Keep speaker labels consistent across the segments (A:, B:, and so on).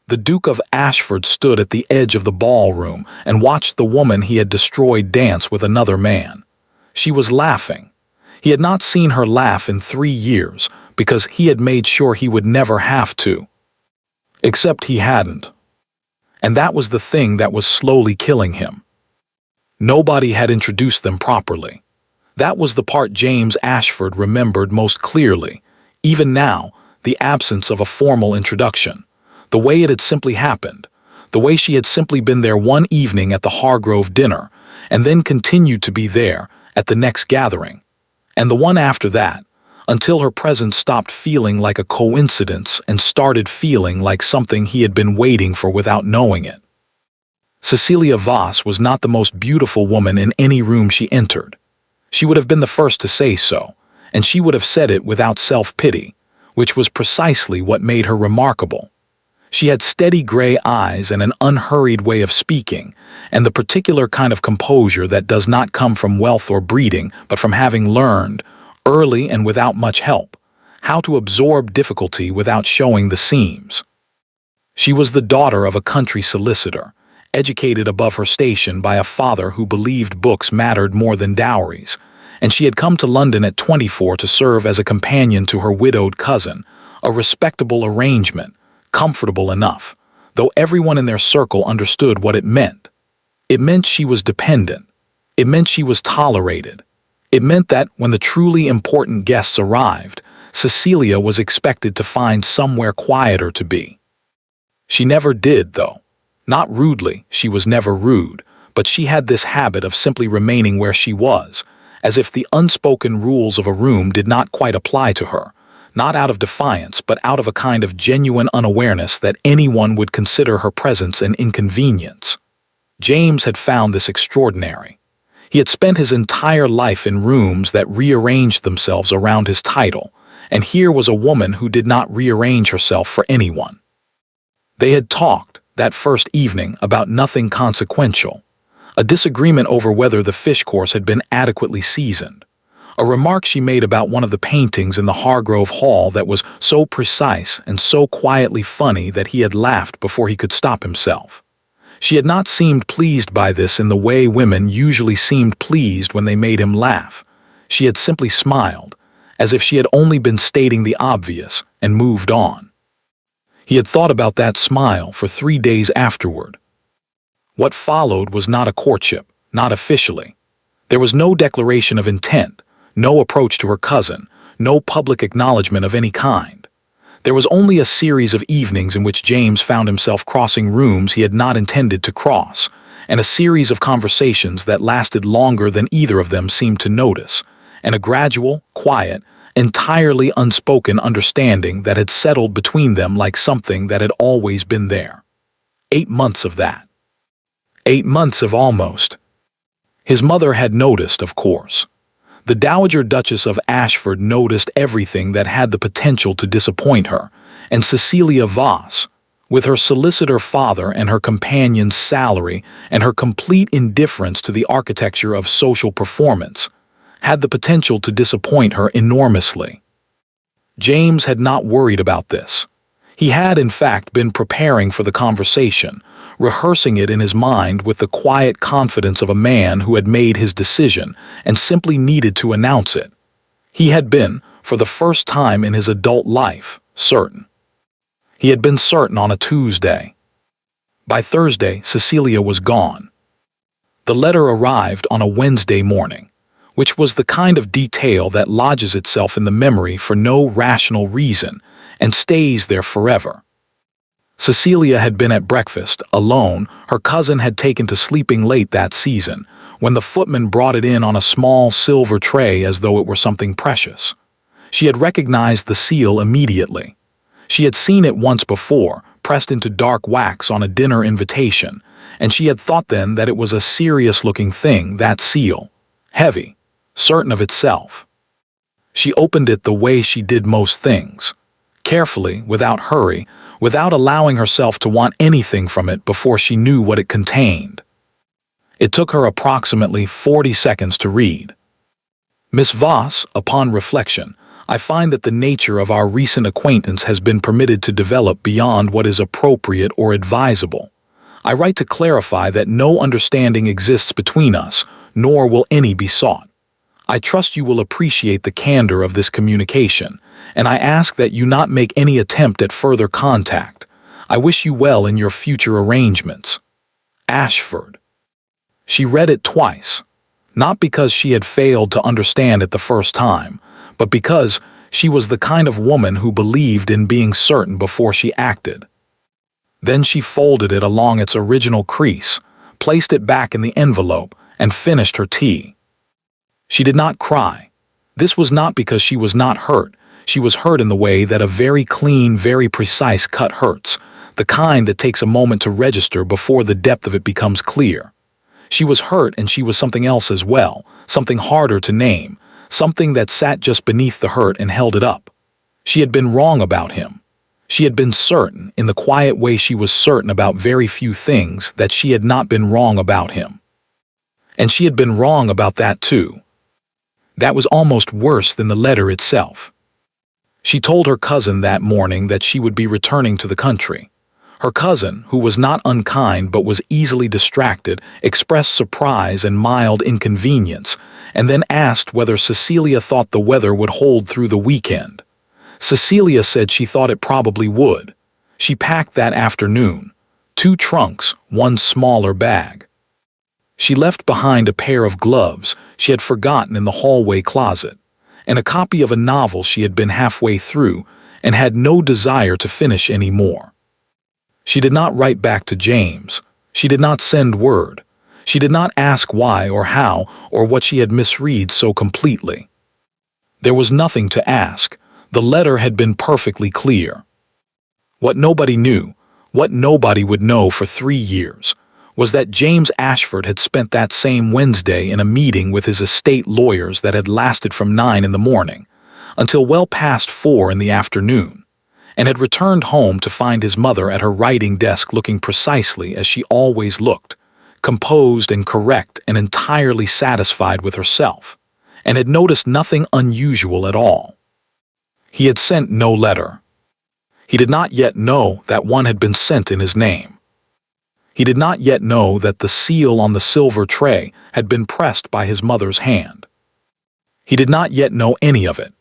A: The Duke of Ashford stood at the edge of the ballroom and watched the woman he had destroyed dance with another man. She was laughing. He had not seen her laugh in 3 years because he had made sure he would never have to. Except he hadn't. And that was the thing that was slowly killing him. Nobody had introduced them properly. That was the part James Ashford remembered most clearly. Even now, the absence of a formal introduction. The way it had simply happened. The way she had simply been there one evening at the Hargrove dinner, and then continued to be there at the next gathering. And the one after that, until her presence stopped feeling like a coincidence and started feeling like something he had been waiting for without knowing it. Cecilia Voss was not the most beautiful woman in any room she entered. She would have been the first to say so, and she would have said it without self-pity, which was precisely what made her remarkable. She had steady gray eyes and an unhurried way of speaking, and the particular kind of composure that does not come from wealth or breeding, but from having learned, early and without much help, how to absorb difficulty without showing the seams. She was the daughter of a country solicitor, educated above her station by a father who believed books mattered more than dowries, and she had come to London at 24 to serve as a companion to her widowed cousin, a respectable arrangement, comfortable enough, though everyone in their circle understood what it meant. It meant she was dependent. It meant she was tolerated. It meant that when the truly important guests arrived, Cecilia was expected to find somewhere quieter to be. She never did, though. Not rudely, she was never rude, but she had this habit of simply remaining where she was, as if the unspoken rules of a room did not quite apply to her, not out of defiance, but out of a kind of genuine unawareness that anyone would consider her presence an inconvenience. James had found this extraordinary. He had spent his entire life in rooms that rearranged themselves around his title, and here was a woman who did not rearrange herself for anyone. They had talked, that first evening, about nothing consequential, a disagreement over whether the fish course had been adequately seasoned, a remark she made about one of the paintings in the Hargrove Hall that was so precise and so quietly funny that he had laughed before he could stop himself. She had not seemed pleased by this in the way women usually seemed pleased when they made him laugh. She had simply smiled, as if she had only been stating the obvious, and moved on. He had thought about that smile for 3 days afterward. What followed was not a courtship, not officially. There was no declaration of intent, no approach to her cousin, no public acknowledgement of any kind. There was only a series of evenings in which James found himself crossing rooms he had not intended to cross, and a series of conversations that lasted longer than either of them seemed to notice, and a gradual, quiet, entirely unspoken understanding that had settled between them like something that had always been there. 8 months of that. 8 months of almost. His mother had noticed, of course. The Dowager Duchess of Ashford noticed everything that had the potential to disappoint her, and Cecilia Voss, with her solicitor father and her companion's salary and her complete indifference to the architecture of social performance, had the potential to disappoint her enormously. James had not worried about this. He had, in fact, been preparing for the conversation, rehearsing it in his mind with the quiet confidence of a man who had made his decision and simply needed to announce it. He had been, for the first time in his adult life, certain. He had been certain on a Tuesday. By Thursday, Cecilia was gone. The letter arrived on a Wednesday morning, which was the kind of detail that lodges itself in the memory for no rational reason and stays there forever. Cecilia had been at breakfast, alone. Her cousin had taken to sleeping late that season, when the footman brought it in on a small silver tray as though it were something precious. She had recognized the seal immediately. She had seen it once before, pressed into dark wax on a dinner invitation, and she had thought then that it was a serious-looking thing, that seal. Heavy, certain of itself. She opened it the way she did most things. Carefully, without hurry, without allowing herself to want anything from it before she knew what it contained. It took her approximately 40 seconds to read. Miss Voss, upon reflection, I find that the nature of our recent acquaintance has been permitted to develop beyond what is appropriate or advisable. I write to clarify that no understanding exists between us, nor will any be sought. I trust you will appreciate the candor of this communication, and I ask that you not make any attempt at further contact. I wish you well in your future arrangements. Ashford. She read it twice, not because she had failed to understand it the first time, but because she was the kind of woman who believed in being certain before she acted. Then she folded it along its original crease, placed it back in the envelope, and finished her tea. She did not cry. This was not because she was not hurt. She was hurt in the way that a very clean, very precise cut hurts, the kind that takes a moment to register before the depth of it becomes clear. She was hurt, and she was something else as well, something harder to name, something that sat just beneath the hurt and held it up. She had been wrong about him. She had been certain, in the quiet way she was certain about very few things, that she had not been wrong about him. And she had been wrong about that too. That was almost worse than the letter itself. She told her cousin that morning that she would be returning to the country. Her cousin, who was not unkind but was easily distracted, expressed surprise and mild inconvenience, and then asked whether Cecilia thought the weather would hold through the weekend. Cecilia said she thought it probably would. She packed that afternoon. 2 trunks, 1 smaller bag. She left behind a pair of gloves she had forgotten in the hallway closet, and a copy of a novel she had been halfway through and had no desire to finish any more. She did not write back to James. She did not send word. She did not ask why or how or what she had misread so completely. There was nothing to ask. The letter had been perfectly clear. What nobody knew, what nobody would know for 3 years, was that James Ashford had spent that same Wednesday in a meeting with his estate lawyers that had lasted from 9 in the morning until well past 4 in the afternoon, and had returned home to find his mother at her writing desk looking precisely as she always looked, composed and correct and entirely satisfied with herself, and had noticed nothing unusual at all. He had sent no letter. He did not yet know that one had been sent in his name. He did not yet know that the seal on the silver tray had been pressed by his mother's hand. He did not yet know any of it.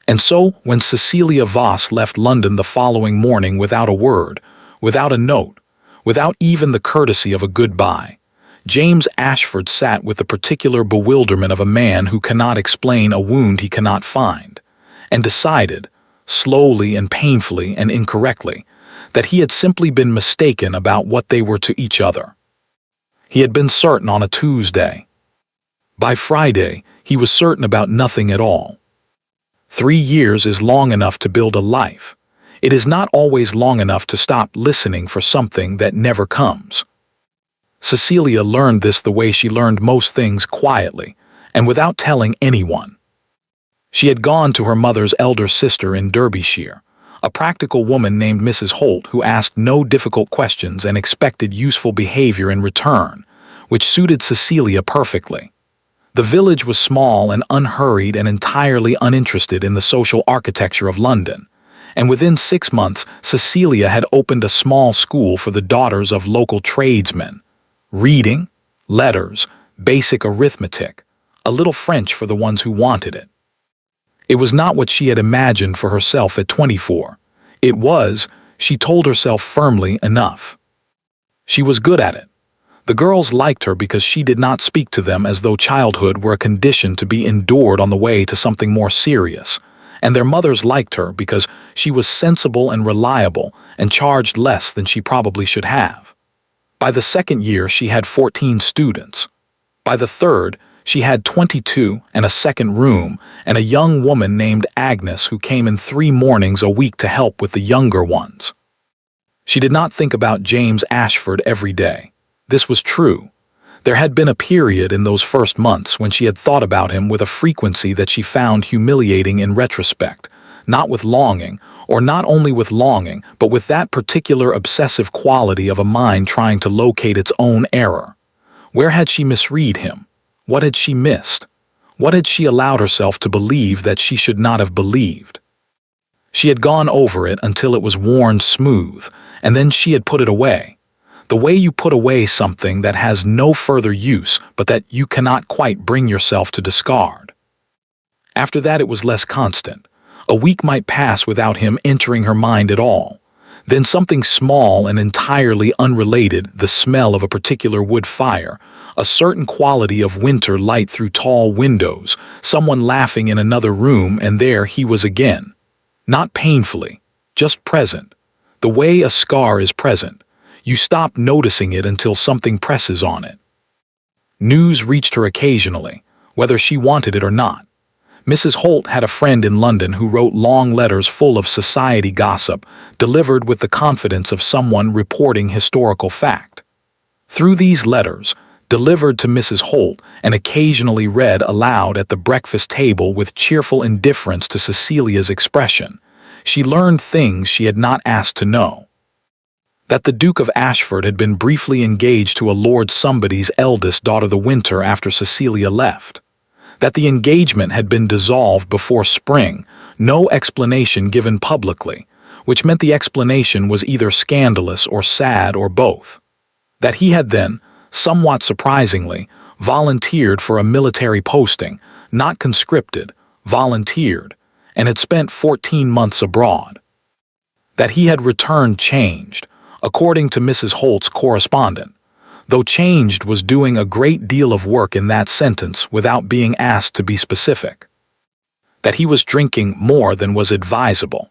A: And so, when Cecilia Voss left London the following morning without a word, without a note, without even the courtesy of a goodbye, James Ashford sat with the particular bewilderment of a man who cannot explain a wound he cannot find, and decided, slowly and painfully and incorrectly, that he had simply been mistaken about what they were to each other. He had been certain on a Tuesday. By Friday, he was certain about nothing at all. 3 years is long enough to build a life. It is not always long enough to stop listening for something that never comes. Cecilia learned this the way she learned most things, quietly, and without telling anyone. She had gone to her mother's elder sister in Derbyshire, a practical woman named Mrs. Holt who asked no difficult questions and expected useful behavior in return, which suited Cecilia perfectly. The village was small and unhurried and entirely uninterested in the social architecture of London, and within 6 months Cecilia had opened a small school for the daughters of local tradesmen. Reading, letters, basic arithmetic, a little French for the ones who wanted it. It was not what she had imagined for herself at 24. It was, she told herself firmly, enough. She was good at it. The girls liked her because she did not speak to them as though childhood were a condition to be endured on the way to something more serious, and their mothers liked her because she was sensible and reliable and charged less than she probably should have. By the 2nd year she had 14 students. By the 3rd, she had 22 and a second room and a young woman named Agnes who came in 3 mornings a week to help with the younger ones. She did not think about James Ashford every day. This was true. There had been a period in those first months when she had thought about him with a frequency that she found humiliating in retrospect, not with longing, or not only with longing, but with that particular obsessive quality of a mind trying to locate its own error. Where had she misread him? What had she missed? What had she allowed herself to believe that she should not have believed? She had gone over it until it was worn smooth, and then she had put it away. The way you put away something that has no further use but that you cannot quite bring yourself to discard. After that it was less constant. A week might pass without him entering her mind at all. Then something small and entirely unrelated, the smell of a particular wood fire, a certain quality of winter light through tall windows, someone laughing in another room, and there he was again. Not painfully, just present. The way a scar is present. You stop noticing it until something presses on it. News reached her occasionally, whether she wanted it or not. Mrs. Holt had a friend in London who wrote long letters full of society gossip, delivered with the confidence of someone reporting historical fact. Through these letters, delivered to Mrs. Holt and occasionally read aloud at the breakfast table with cheerful indifference to Cecilia's expression, she learned things she had not asked to know. That the Duke of Ashford had been briefly engaged to a Lord Somebody's eldest daughter the winter after Cecilia left. That the engagement had been dissolved before spring, no explanation given publicly, which meant the explanation was either scandalous or sad or both. That he had then, somewhat surprisingly, volunteered for a military posting, not conscripted, volunteered, and had spent 14 months abroad. That he had returned changed, according to Mrs. Holt's correspondent, though changed was doing a great deal of work in that sentence without being asked to be specific. That he was drinking more than was advisable.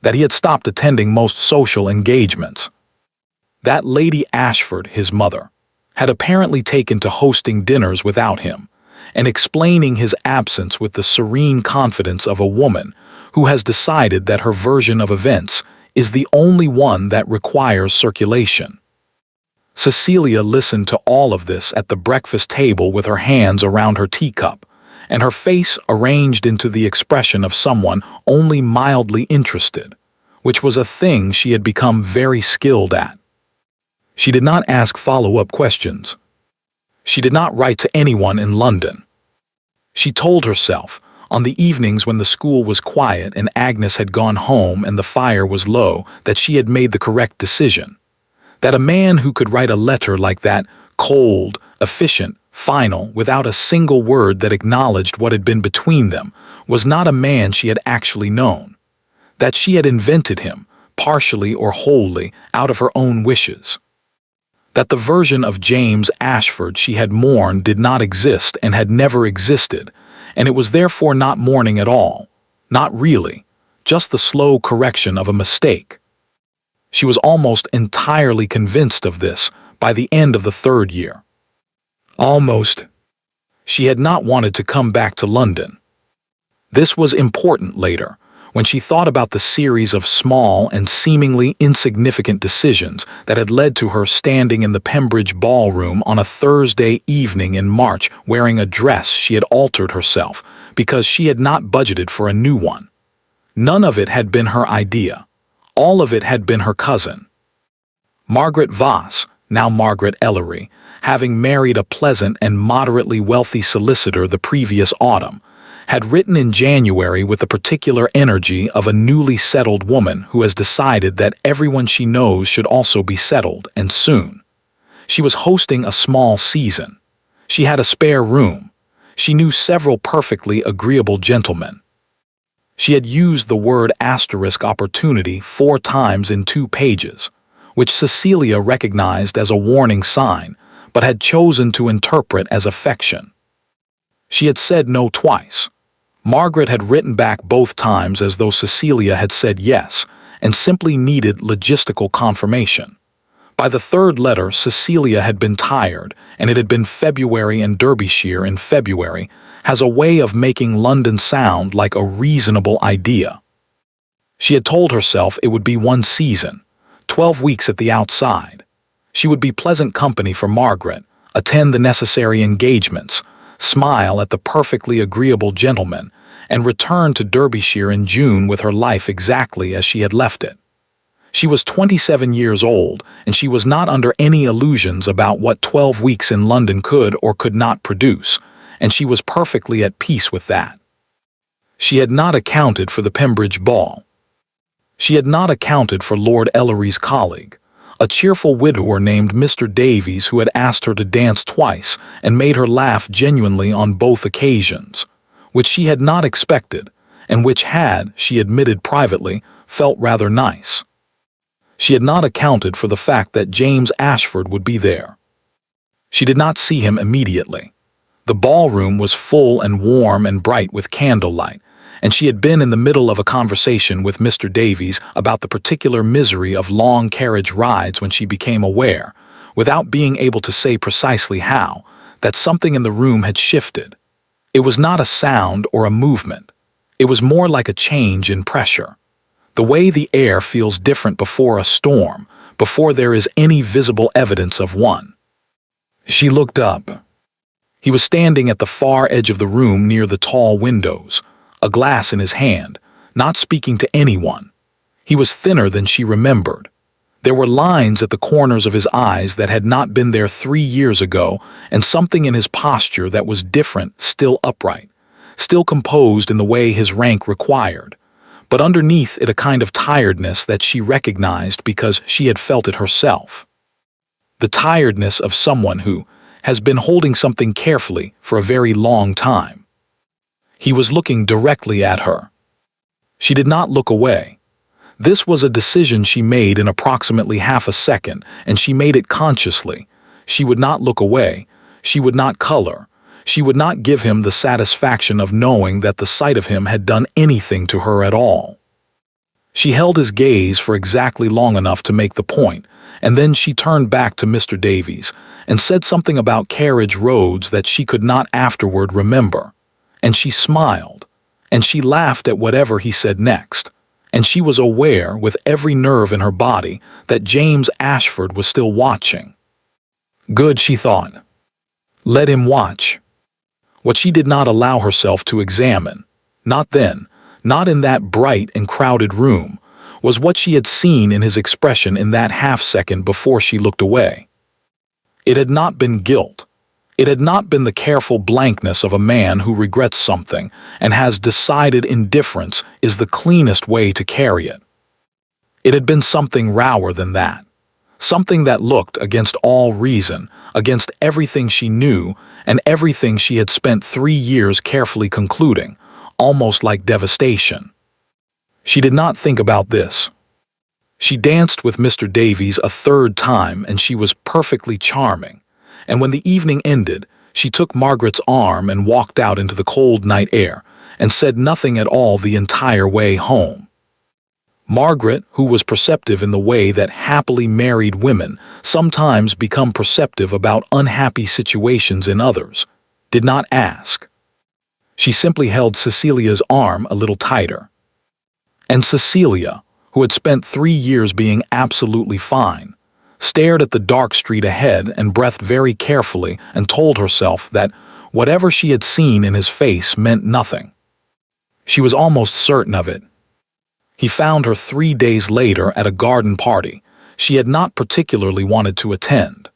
A: That he had stopped attending most social engagements. That Lady Ashford, his mother, had apparently taken to hosting dinners without him, and explaining his absence with the serene confidence of a woman who has decided that her version of events is the only one that requires circulation. Cecilia listened to all of this at the breakfast table with her hands around her teacup, and her face arranged into the expression of someone only mildly interested, which was a thing she had become very skilled at. She did not ask follow-up questions. She did not write to anyone in London. She told herself, on the evenings when the school was quiet and Agnes had gone home and the fire was low, that she had made the correct decision. That a man who could write a letter like that, cold, efficient, final, without a single word that acknowledged what had been between them, was not a man she had actually known. That she had invented him, partially or wholly, out of her own wishes. That the version of James Ashford she had mourned did not exist and had never existed, and it was therefore not mourning at all, not really, just the slow correction of a mistake. She was almost entirely convinced of this by the end of the third year. Almost. She had not wanted to come back to London. This was important later, when she thought about the series of small and seemingly insignificant decisions that had led to her standing in the Pembridge ballroom on a Thursday evening in March wearing a dress she had altered herself because she had not budgeted for a new one. None of it had been her idea. All of it had been her cousin. Margaret Voss, now Margaret Ellery, having married a pleasant and moderately wealthy solicitor the previous autumn, had written in January with the particular energy of a newly settled woman who has decided that everyone she knows should also be settled, and soon. She was hosting a small season. She had a spare room. She knew several perfectly agreeable gentlemen. She had used the word opportunity 4 times in 2 pages, which Cecilia recognized as a warning sign, but had chosen to interpret as affection. She had said no twice. Margaret had written back both times as though Cecilia had said yes, and simply needed logistical confirmation. By the third letter, Cecilia had been tired, and it had been February, and Derbyshire in February has a way of making London sound like a reasonable idea. She had told herself it would be 1 season, 12 weeks at the outside. She would be pleasant company for Margaret, attend the necessary engagements, smile at the perfectly agreeable gentleman, and return to Derbyshire in June with her life exactly as she had left it. She was 27 years old, and she was not under any illusions about what 12 weeks in London could or could not produce, and she was perfectly at peace with that. She had not accounted for the Pembridge ball. She had not accounted for Lord Ellery's colleague, a cheerful widower named Mr. Davies, who had asked her to dance twice and made her laugh genuinely on both occasions, which she had not expected, and which had, she admitted privately, felt rather nice. She had not accounted for the fact that James Ashford would be there. She did not see him immediately. The ballroom was full and warm and bright with candlelight, and she had been in the middle of a conversation with Mr. Davies about the particular misery of long carriage rides when she became aware, without being able to say precisely how, that something in the room had shifted. It was not a sound or a movement. It was more like a change in pressure. The way the air feels different before a storm, before there is any visible evidence of one. She looked up. He was standing at the far edge of the room near the tall windows, a glass in his hand, not speaking to anyone. He was thinner than she remembered. There were lines at the corners of his eyes that had not been there 3 years ago, and something in his posture that was different, still upright, still composed in the way his rank required, but underneath it a kind of tiredness that she recognized because she had felt it herself. The tiredness of someone who has been holding something carefully for a very long time. He was looking directly at her. She did not look away. This was a decision she made in approximately half a second, and she made it consciously. She would not look away. She would not color. She would not give him the satisfaction of knowing that the sight of him had done anything to her at all. She held his gaze for exactly long enough to make the point, and then she turned back to Mr. Davies and said something about carriage roads that she could not afterward remember. And she smiled, and she laughed at whatever he said next, and she was aware with every nerve in her body that James Ashford was still watching. Good, she thought. Let him watch. What she did not allow herself to examine, not then, not in that bright and crowded room, was what she had seen in his expression in that half-second before she looked away. It had not been guilt. It had not been the careful blankness of a man who regrets something and has decided indifference is the cleanest way to carry it. It had been something rawer than that, something that looked against all reason, against everything she knew and everything she had spent 3 years carefully concluding, almost like devastation. She did not think about this. She danced with Mr. Davies a third time, and she was perfectly charming. And when the evening ended, she took Margaret's arm and walked out into the cold night air, and said nothing at all the entire way home. Margaret, who was perceptive in the way that happily married women sometimes become perceptive about unhappy situations in others, did not ask. She simply held Cecilia's arm a little tighter. And Cecilia, who had spent 3 years being absolutely fine, stared at the dark street ahead and breathed very carefully and told herself that whatever she had seen in his face meant nothing. She was almost certain of it. He found her 3 days later at a garden party she had not particularly wanted to attend.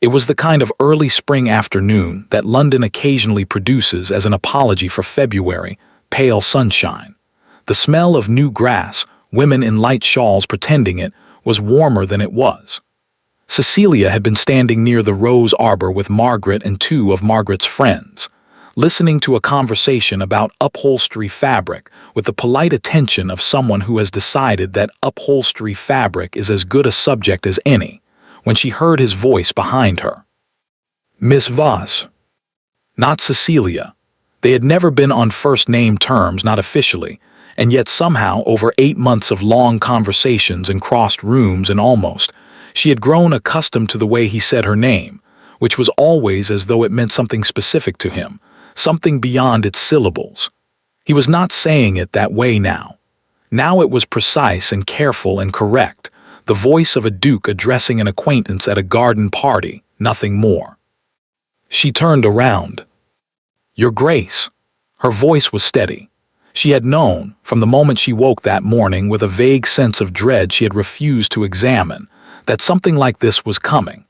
A: It was the kind of early spring afternoon that London occasionally produces as an apology for February, pale sunshine. The smell of new grass, women in light shawls pretending it, was warmer than it was. Cecilia had been standing near the rose arbor with Margaret and 2 of Margaret's friends, listening to a conversation about upholstery fabric with the polite attention of someone who has decided that upholstery fabric is as good a subject as any, when she heard his voice behind her. Miss Voss. Not Cecilia. They had never been on first-name terms, not officially, and yet somehow over 8 months of long conversations and crossed rooms and almost, she had grown accustomed to the way he said her name, which was always as though it meant something specific to him, something beyond its syllables. He was not saying it that way now. Now it was precise and careful and correct, the voice of a duke addressing an acquaintance at a garden party, nothing more. She turned around. Your Grace. Her voice was steady. She had known, from the moment she woke that morning with a vague sense of dread she had refused to examine, that something like this was coming.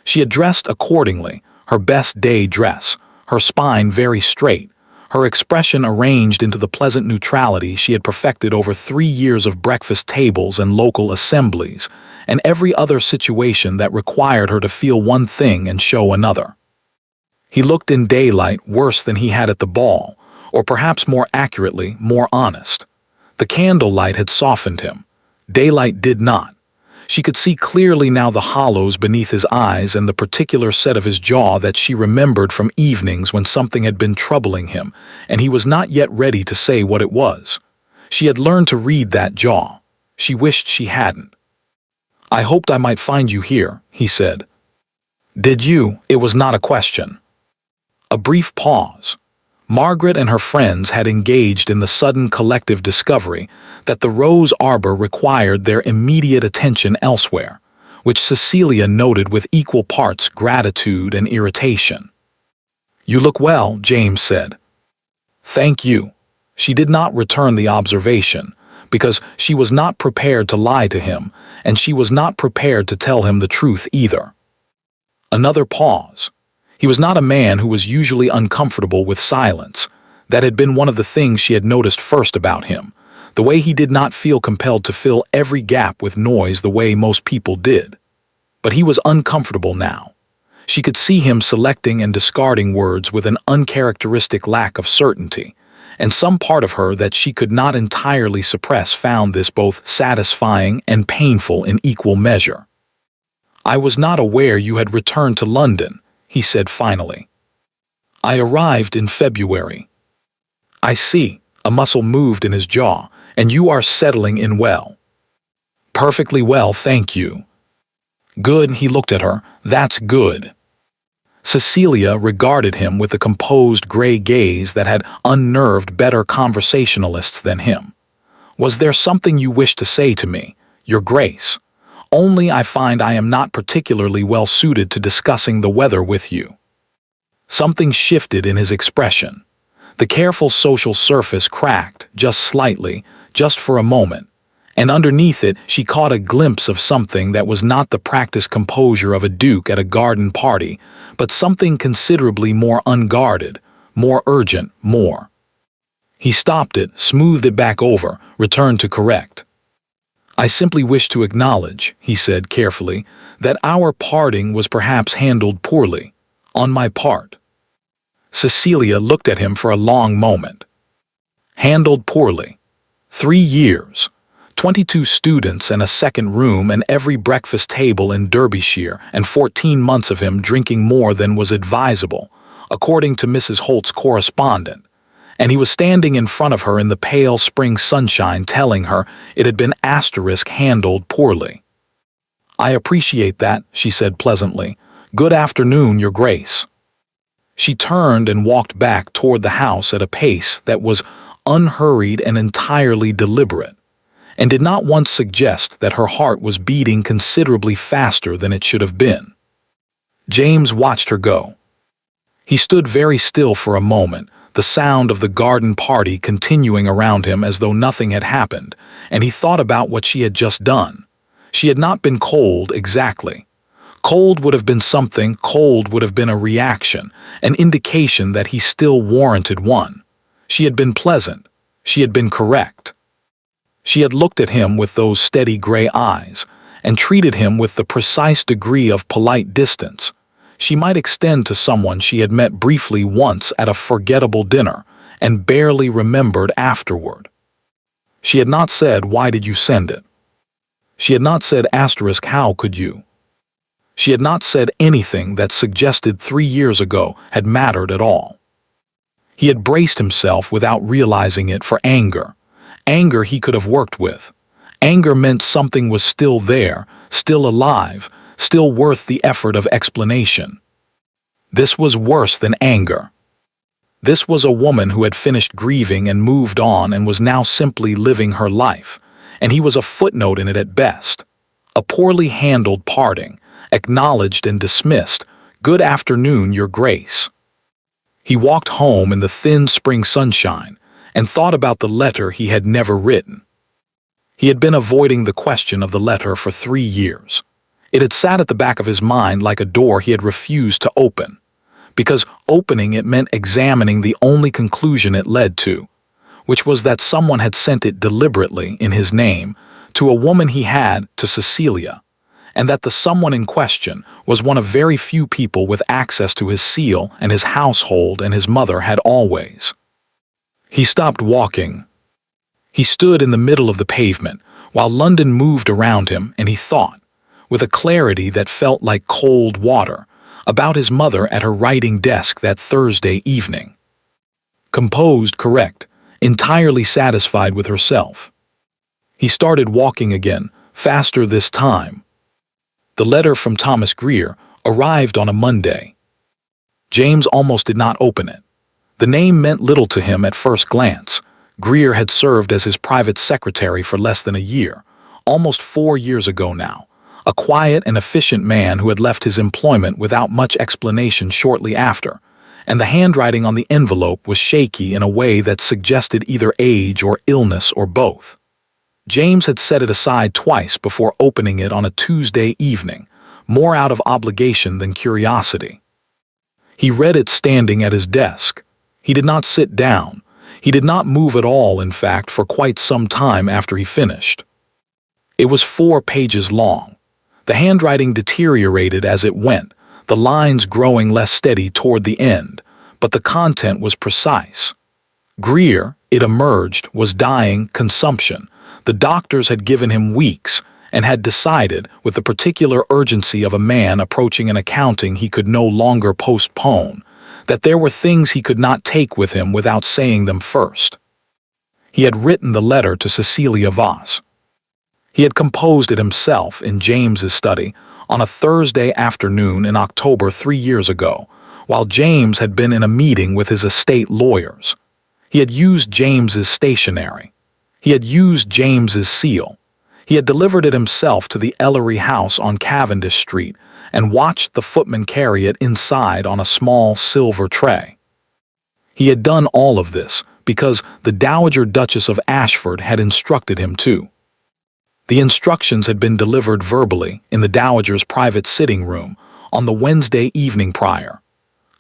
A: She had dressed accordingly, her best day dress, her spine very straight, her expression arranged into the pleasant neutrality she had perfected over 3 years of breakfast tables and local assemblies, and every other situation that required her to feel one thing and show another. He looked in daylight worse than he had at the ball, or perhaps more accurately, more honest. The candlelight had softened him. Daylight did not. She could see clearly now the hollows beneath his eyes and the particular set of his jaw that she remembered from evenings when something had been troubling him, and he was not yet ready to say what it was. She had learned to read that jaw. She wished she hadn't. "I hoped I might find you here," he said. "Did you?" It was not a question. A brief pause. Margaret and her friends had engaged in the sudden collective discovery that the rose arbor required their immediate attention elsewhere, which Cecilia noted with equal parts gratitude and irritation. "You look well," James said. "Thank you." She did not return the observation, because she was not prepared to lie to him, and she was not prepared to tell him the truth either. Another pause. He was not a man who was usually uncomfortable with silence. That had been one of the things she had noticed first about him, the way he did not feel compelled to fill every gap with noise the way most people did. But he was uncomfortable now. She could see him selecting and discarding words with an uncharacteristic lack of certainty, and some part of her that she could not entirely suppress found this both satisfying and painful in equal measure. "I was not aware you had returned to London," he said finally. "I arrived in February." "I see." A muscle moved in his jaw. "And you are settling in well." "Perfectly well, thank you." "Good," he looked at her. "That's good." Cecilia regarded him with the composed gray gaze that had unnerved better conversationalists than him. "Was there something you wished to say to me, Your Grace? Only I find I am not particularly well suited to discussing the weather with you." Something shifted in his expression. The careful social surface cracked, just slightly, just for a moment, and underneath it she caught a glimpse of something that was not the practiced composure of a duke at a garden party, but something considerably more unguarded, more urgent, more. He stopped it, smoothed it back over, returned to correct. "I simply wish to acknowledge," he said carefully, "that our parting was perhaps handled poorly, on my part." Cecilia looked at him for a long moment. Handled poorly. 3 years. 22 students and a second room and every breakfast table in Derbyshire, and 14 months of him drinking more than was advisable, according to Mrs. Holt's correspondent. And he was standing in front of her in the pale spring sunshine telling her it had been handled poorly. "I appreciate that," she said pleasantly. "Good afternoon, Your Grace." She turned and walked back toward the house at a pace that was unhurried and entirely deliberate, and did not once suggest that her heart was beating considerably faster than it should have been. James watched her go. He stood very still for a moment, the sound of the garden party continuing around him as though nothing had happened, and he thought about what she had just done. She had not been cold exactly. Cold would have been something, cold would have been a reaction, an indication that he still warranted one. She had been pleasant. She had been correct. She had looked at him with those steady gray eyes, and treated him with the precise degree of polite distance she might extend to someone she had met briefly once at a forgettable dinner and barely remembered afterward. She had not said, "Why did you send it?" She had not said, "How could you?" She had not said anything that suggested 3 years ago had mattered at all. He had braced himself without realizing it for anger. Anger he could have worked with. Anger meant something was still there, still alive, still worth the effort of explanation. This was worse than anger. This was a woman who had finished grieving and moved on and was now simply living her life, and he was a footnote in it at best. A poorly handled parting, acknowledged and dismissed. "Good afternoon, Your Grace." He walked home in the thin spring sunshine and thought about the letter he had never written. He had been avoiding the question of the letter for 3 years. It had sat at the back of his mind like a door he had refused to open. because opening it meant examining the only conclusion it led to, which was that someone had sent it deliberately in his name to a woman he had, to Cecilia, and that the someone in question was one of very few people with access to his seal and his household, and his mother had always. He stopped walking. He stood in the middle of the pavement while London moved around him, and he thought, with a clarity that felt like cold water, about his mother at her writing desk that Thursday evening. Composed, correct, entirely satisfied with herself. He started walking again, faster this time. The letter from Thomas Greer arrived on a Monday. James almost did not open it. The name meant little to him at first glance. Greer had served as his private secretary for less than a year, almost 4 years ago now, a quiet and efficient man who had left his employment without much explanation shortly after, and the handwriting on the envelope was shaky in a way that suggested either age or illness or both. James had set it aside twice before opening it on a Tuesday evening, more out of obligation than curiosity. He read it standing at his desk. He did not sit down. He did not move at all, in fact, for quite some time after he finished. It was 4 pages long. The handwriting deteriorated as it went, the lines growing less steady toward the end, but the content was precise. Greer, it emerged, was dying consumption. The doctors had given him weeks and had decided, with the particular urgency of a man approaching an accounting he could no longer postpone, that there were things he could not take with him without saying them first. He had written the letter to Cecilia Voss. He had composed it himself in James's study on a Thursday afternoon in October 3 years ago, while James had been in a meeting with his estate lawyers. He had used James's stationery. He had used James's seal. He had delivered it himself to the Ellery house on Cavendish Street and watched the footman carry it inside on a small silver tray. He had done all of this because the Dowager Duchess of Ashford had instructed him to. The instructions had been delivered verbally in the Dowager's private sitting room on the Wednesday evening prior.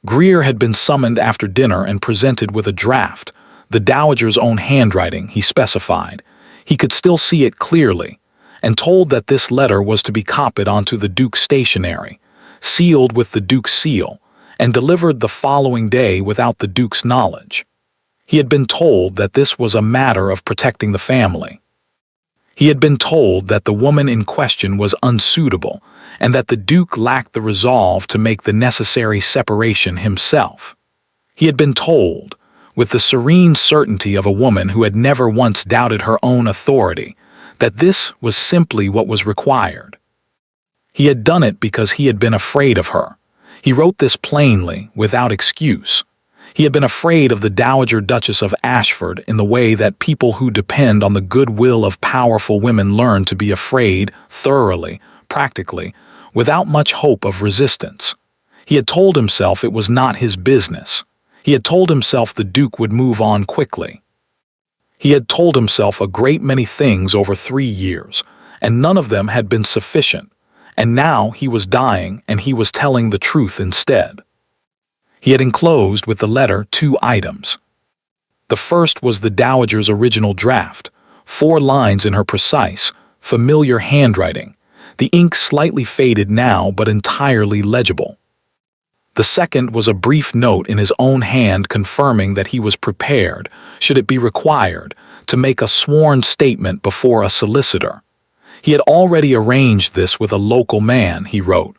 A: Greer had been summoned after dinner and presented with a draft, the Dowager's own handwriting, he specified. He could still see it clearly, and told that this letter was to be copied onto the Duke's stationery, sealed with the Duke's seal, and delivered the following day without the Duke's knowledge. He had been told that this was a matter of protecting the family. He had been told that the woman in question was unsuitable, and that the Duke lacked the resolve to make the necessary separation himself. He had been told, with the serene certainty of a woman who had never once doubted her own authority, that this was simply what was required. He had done it because he had been afraid of her. He wrote this plainly, without excuse. He had been afraid of the Dowager Duchess of Ashford in the way that people who depend on the goodwill of powerful women learn to be afraid thoroughly, practically, without much hope of resistance. He had told himself it was not his business. He had told himself the Duke would move on quickly. He had told himself a great many things over 3 years, and none of them had been sufficient, and now he was dying and he was telling the truth instead. He had enclosed with the letter 2 items. The first was the Dowager's original draft, 4 lines in her precise, familiar handwriting, the ink slightly faded now but entirely legible. The second was a brief note in his own hand confirming that he was prepared, should it be required, to make a sworn statement before a solicitor. He had already arranged this with a local man, he wrote.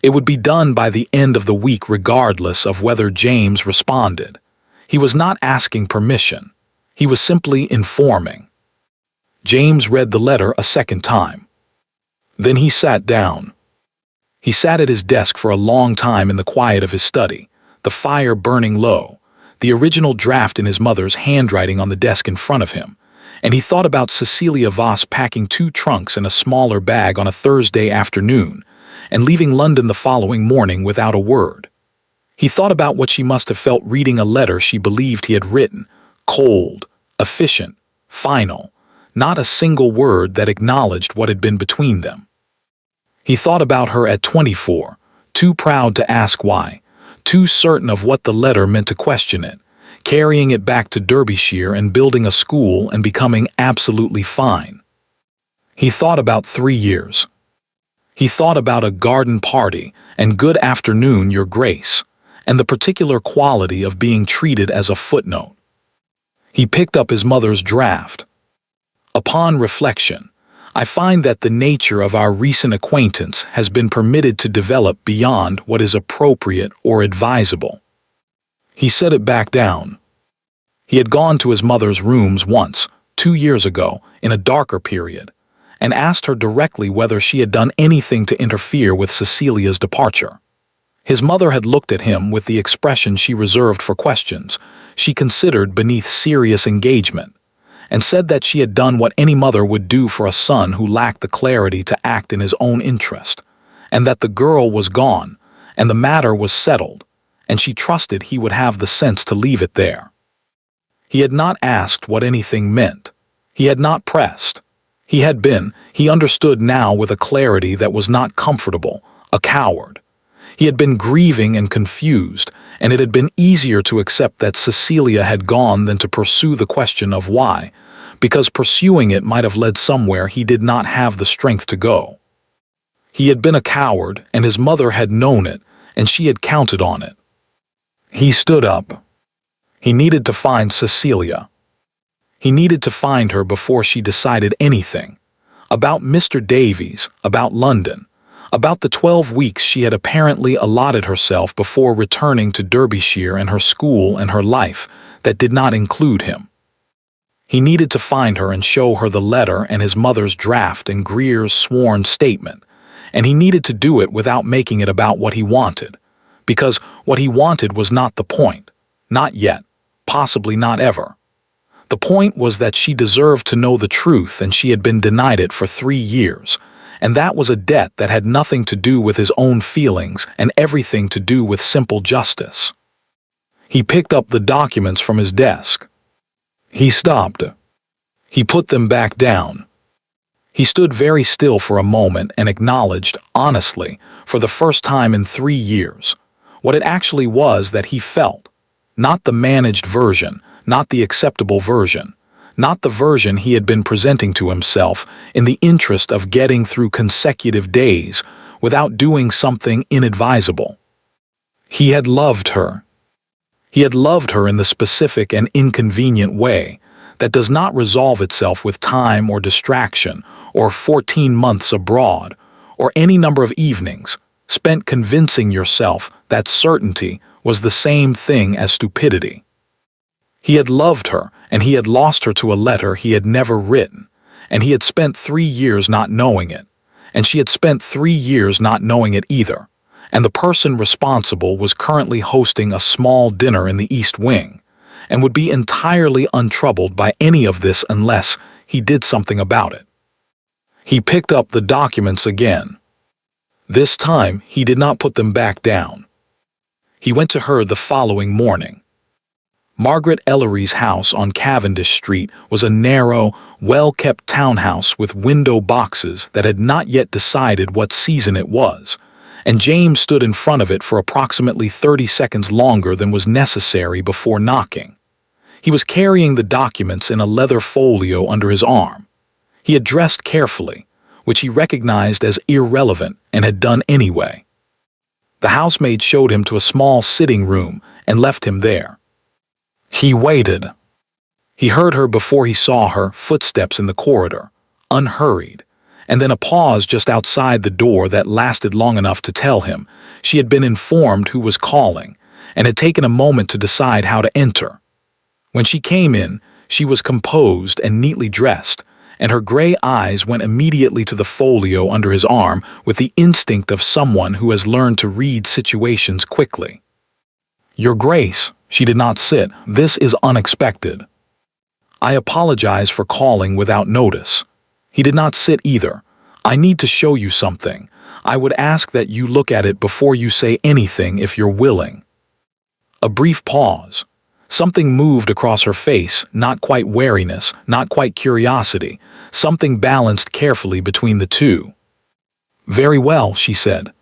A: It would be done by the end of the week regardless of whether James responded. He was not asking permission. He was simply informing. James read the letter a second time. Then he sat down. He sat at his desk for a long time in the quiet of his study, the fire burning low, the original draft in his mother's handwriting on the desk in front of him, and he thought about Cecilia Voss packing 2 trunks and a smaller bag on a Thursday afternoon, and leaving London the following morning without a word. He thought about what she must have felt reading a letter she believed he had written, cold, efficient, final, not a single word that acknowledged what had been between them. He thought about her at 24, too proud to ask why, too certain of what the letter meant to question it, carrying it back to Derbyshire and building a school and becoming absolutely fine. He thought about 3 years. He thought about a garden party and good afternoon, Your Grace, and the particular quality of being treated as a footnote. He picked up his mother's draft. Upon reflection, I find that the nature of our recent acquaintance has been permitted to develop beyond what is appropriate or advisable. He set it back down. He had gone to his mother's rooms once, 2 years ago, in a darker period, and asked her directly whether she had done anything to interfere with Cecilia's departure. His mother had looked at him with the expression she reserved for questions she considered beneath serious engagement, and said that she had done what any mother would do for a son who lacked the clarity to act in his own interest, and that the girl was gone, and the matter was settled, and she trusted he would have the sense to leave it there. He had not asked what anything meant. He had not pressed. He understood now with a clarity that was not comfortable, a coward. He had been grieving and confused, and it had been easier to accept that Cecilia had gone than to pursue the question of why, because pursuing it might have led somewhere he did not have the strength to go. He had been a coward, and his mother had known it, and she had counted on it. He stood up. He needed to find Cecilia. He needed to find her before she decided anything. About Mr. Davies, about London, about the 12 weeks she had apparently allotted herself before returning to Derbyshire and her school and her life that did not include him. He needed to find her and show her the letter and his mother's draft and Greer's sworn statement, and he needed to do it without making it about what he wanted, because what he wanted was not the point, not yet, possibly not ever. The point was that she deserved to know the truth, and she had been denied it for 3 years, and that was a debt that had nothing to do with his own feelings and everything to do with simple justice. He picked up the documents from his desk. He stopped. He put them back down. He stood very still for a moment and acknowledged, honestly, for the first time in 3 years, what it actually was that he felt. Not the managed version, not the acceptable version, not the version he had been presenting to himself in the interest of getting through consecutive days without doing something inadvisable. He had loved her. He had loved her in the specific and inconvenient way that does not resolve itself with time or distraction or 14 months abroad or any number of evenings spent convincing yourself that certainty was the same thing as stupidity. He had loved her, and he had lost her to a letter he had never written, and he had spent 3 years not knowing it, and she had spent 3 years not knowing it either, and the person responsible was currently hosting a small dinner in the East Wing, and would be entirely untroubled by any of this unless he did something about it. He picked up the documents again. This time he did not put them back down. He went to her the following morning. Margaret Ellery's house on Cavendish Street was a narrow, well-kept townhouse with window boxes that had not yet decided what season it was, and James stood in front of it for approximately 30 seconds longer than was necessary before knocking. He was carrying the documents in a leather folio under his arm. He had dressed carefully, which he recognized as irrelevant and had done anyway. The housemaid showed him to a small sitting room and left him there. He waited. He heard her before he saw her footsteps in the corridor, unhurried, and then a pause just outside the door that lasted long enough to tell him she had been informed who was calling and had taken a moment to decide how to enter. When she came in, she was composed and neatly dressed, and her gray eyes went immediately to the folio under his arm with the instinct of someone who has learned to read situations quickly. "Your Grace," she did not sit, "this is unexpected. I apologize for calling without notice." He did not sit either. "I need to show you something. I would ask that you look at it before you say anything if you're willing." A brief pause. Something moved across her face, not quite wariness, not quite curiosity, something balanced carefully between the two. "Very well," she said.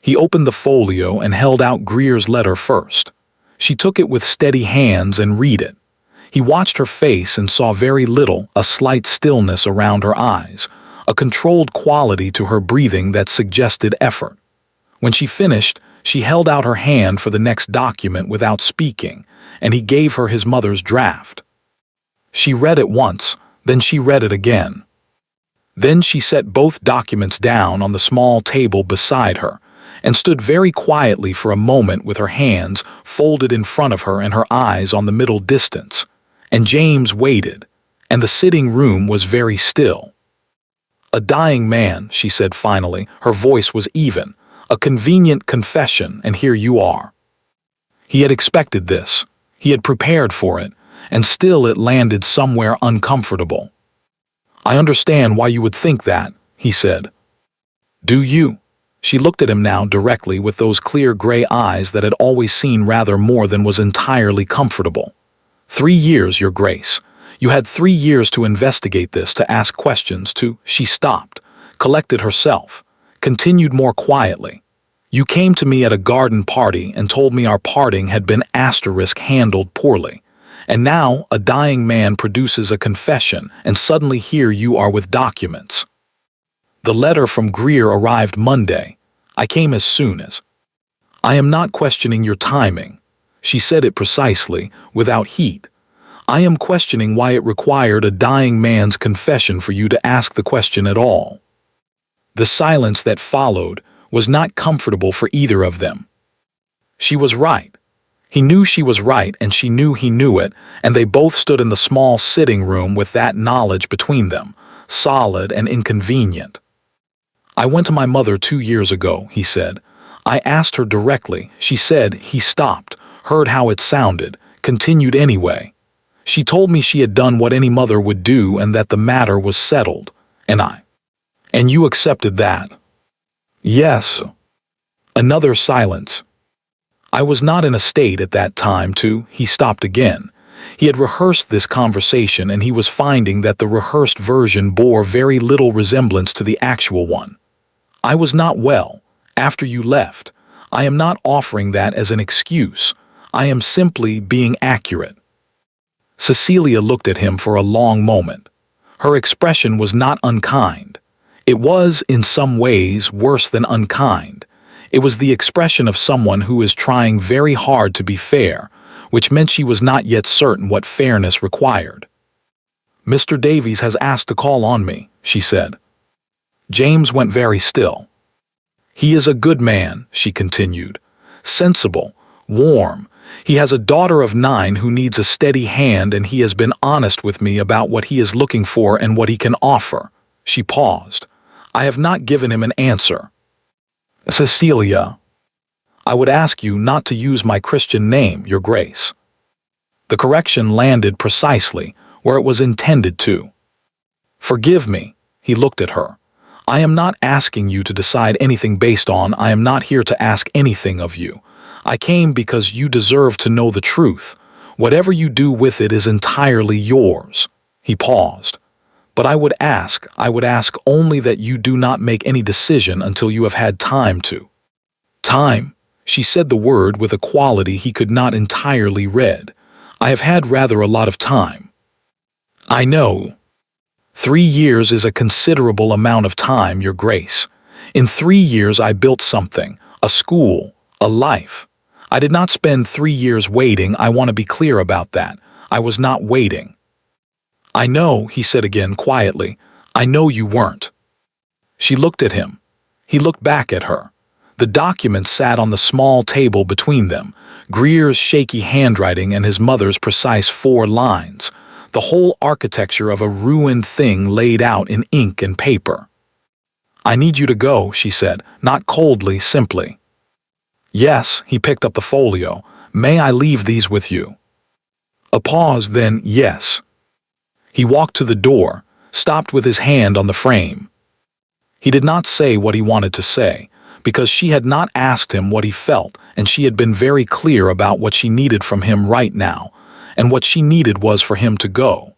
A: He opened the folio and held out Greer's letter first. She took it with steady hands and read it. He watched her face and saw very little, a slight stillness around her eyes, a controlled quality to her breathing that suggested effort. When she finished, she held out her hand for the next document without speaking, and he gave her his mother's draft. She read it once, then she read it again. Then she set both documents down on the small table beside her, and stood very quietly for a moment with her hands folded in front of her and her eyes on the middle distance. And James waited, and the sitting room was very still. "A dying man," she said finally. Her voice was even. "A convenient confession, and here you are." He had expected this. He had prepared for it, and still it landed somewhere uncomfortable. "I understand why you would think that," he said. "Do you?" She looked at him now directly with those clear gray eyes that had always seen rather more than was entirely comfortable. 3 years, Your Grace. You had 3 years to investigate this, to ask questions, to—" She stopped, collected herself, continued more quietly. "You came to me at a garden party and told me our parting had been handled poorly. And now a dying man produces a confession, and suddenly here you are with documents. The letter from Greer arrived Monday. I came as soon as—" "I am not questioning your timing." She said it precisely, without heat. "I am questioning why it required a dying man's confession for you to ask the question at all." The silence that followed was not comfortable for either of them. She was right. He knew she was right, and she knew he knew it, and they both stood in the small sitting room with that knowledge between them, solid and inconvenient. "I went to my mother 2 years ago," he said. "I asked her directly. She said—" He stopped, heard how it sounded, continued anyway. "She told me she had done what any mother would do and that the matter was settled. And you accepted that?" "Yes." Another silence. "I was not in a state at that time to—" He stopped again. He had rehearsed this conversation, and he was finding that the rehearsed version bore very little resemblance to the actual one. "I was not well, after you left. I am not offering that as an excuse. I am simply being accurate." Cecilia looked at him for a long moment. Her expression was not unkind. It was, in some ways, worse than unkind. It was the expression of someone who is trying very hard to be fair, which meant she was not yet certain what fairness required. "Mr. Davies has asked to call on me," she said. James went very still. "He is a good man," she continued. "Sensible, warm. He has a daughter of 9 who needs a steady hand, and he has been honest with me about what he is looking for and what he can offer." She paused. "I have not given him an answer." "Cecilia, I would ask you not to use my Christian name, Your Grace." The correction landed precisely where it was intended to. "Forgive me," he looked at her. "I am not asking you to decide anything based on— I am not here to ask anything of you. I came because you deserve to know the truth. Whatever you do with it is entirely yours." He paused. "But I would ask only that you do not make any decision until you have had time to." "Time?" She said the word with a quality he could not entirely read. "I have had rather a lot of time." "I know. 3 years is a considerable amount of time, Your Grace. In 3 years I built something, a school, a life. I did not spend 3 years waiting. I want to be clear about that. I was not waiting." "I know," he said again quietly. "I know you weren't." She looked at him. He looked back at her. The documents sat on the small table between them, Greer's shaky handwriting and his mother's precise 4 lines, the whole architecture of a ruined thing laid out in ink and paper. "I need you to go," she said, not coldly, simply. "Yes," he picked up the folio. "May I leave these with you?" A pause, then, "Yes." He walked to the door, stopped with his hand on the frame. He did not say what he wanted to say, because she had not asked him what he felt, and she had been very clear about what she needed from him right now, and what she needed was for him to go.